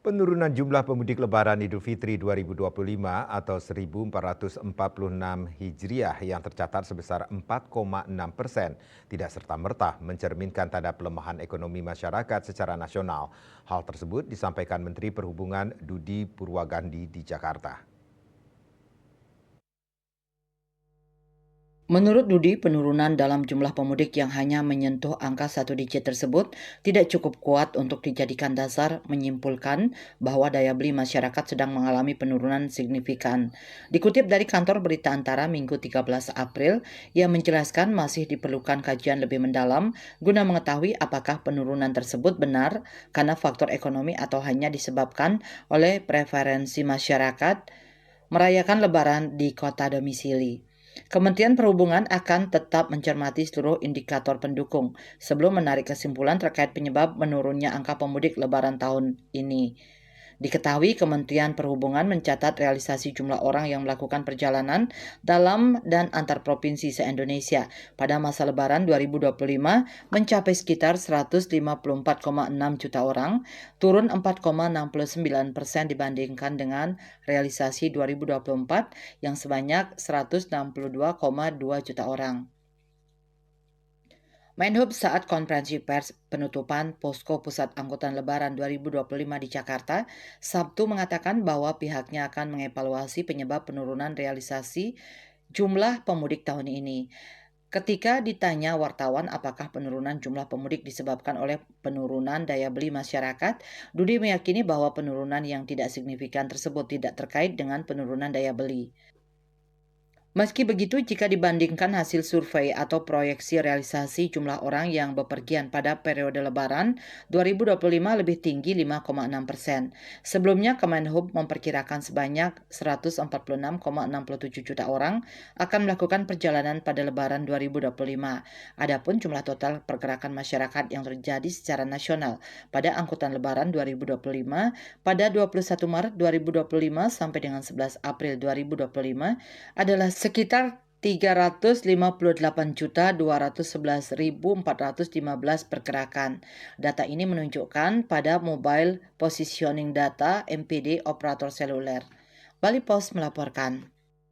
Penurunan jumlah pemudik Lebaran Idul Fitri 2025 atau 1446 Hijriah yang tercatat sebesar 4,6% tidak serta-merta mencerminkan tanda pelemahan ekonomi masyarakat secara nasional. Hal tersebut disampaikan Menteri Perhubungan Dudi Purwagandi di Jakarta. Menurut Dudi, penurunan dalam jumlah pemudik yang hanya menyentuh angka satu digit tersebut tidak cukup kuat untuk dijadikan dasar menyimpulkan bahwa daya beli masyarakat sedang mengalami penurunan signifikan. Dikutip dari kantor berita Antara Minggu 13 April, ia menjelaskan masih diperlukan kajian lebih mendalam guna mengetahui apakah penurunan tersebut benar karena faktor ekonomi atau hanya disebabkan oleh preferensi masyarakat merayakan Lebaran di kota domisili. Kementerian Perhubungan akan tetap mencermati seluruh indikator pendukung sebelum menarik kesimpulan terkait penyebab menurunnya angka pemudik Lebaran tahun ini. Diketahui Kementerian Perhubungan mencatat realisasi jumlah orang yang melakukan perjalanan dalam dan antar provinsi se-Indonesia pada masa Lebaran 2025 mencapai sekitar 154,6 juta orang, turun 4,69% dibandingkan dengan realisasi 2024 yang sebanyak 162,2 juta orang. Menhub saat konferensi pers penutupan Posko Pusat Angkutan Lebaran 2025 di Jakarta, Sabtu mengatakan bahwa pihaknya akan mengevaluasi penyebab penurunan realisasi jumlah pemudik tahun ini. Ketika ditanya wartawan apakah penurunan jumlah pemudik disebabkan oleh penurunan daya beli masyarakat, Dudi meyakini bahwa penurunan yang tidak signifikan tersebut tidak terkait dengan penurunan daya beli. Meski begitu, jika dibandingkan hasil survei atau proyeksi realisasi jumlah orang yang bepergian pada periode Lebaran 2025 lebih tinggi 5,6%. Sebelumnya, Kemenhub memperkirakan sebanyak 146,67 juta orang akan melakukan perjalanan pada Lebaran 2025. Adapun jumlah total pergerakan masyarakat yang terjadi secara nasional pada angkutan Lebaran 2025 pada 21 Maret 2025 sampai dengan 11 April 2025 adalah sekitar 358.211.415 pergerakan. Data ini menunjukkan pada Mobile Positioning Data (MPD) operator seluler. Bali Pos melaporkan.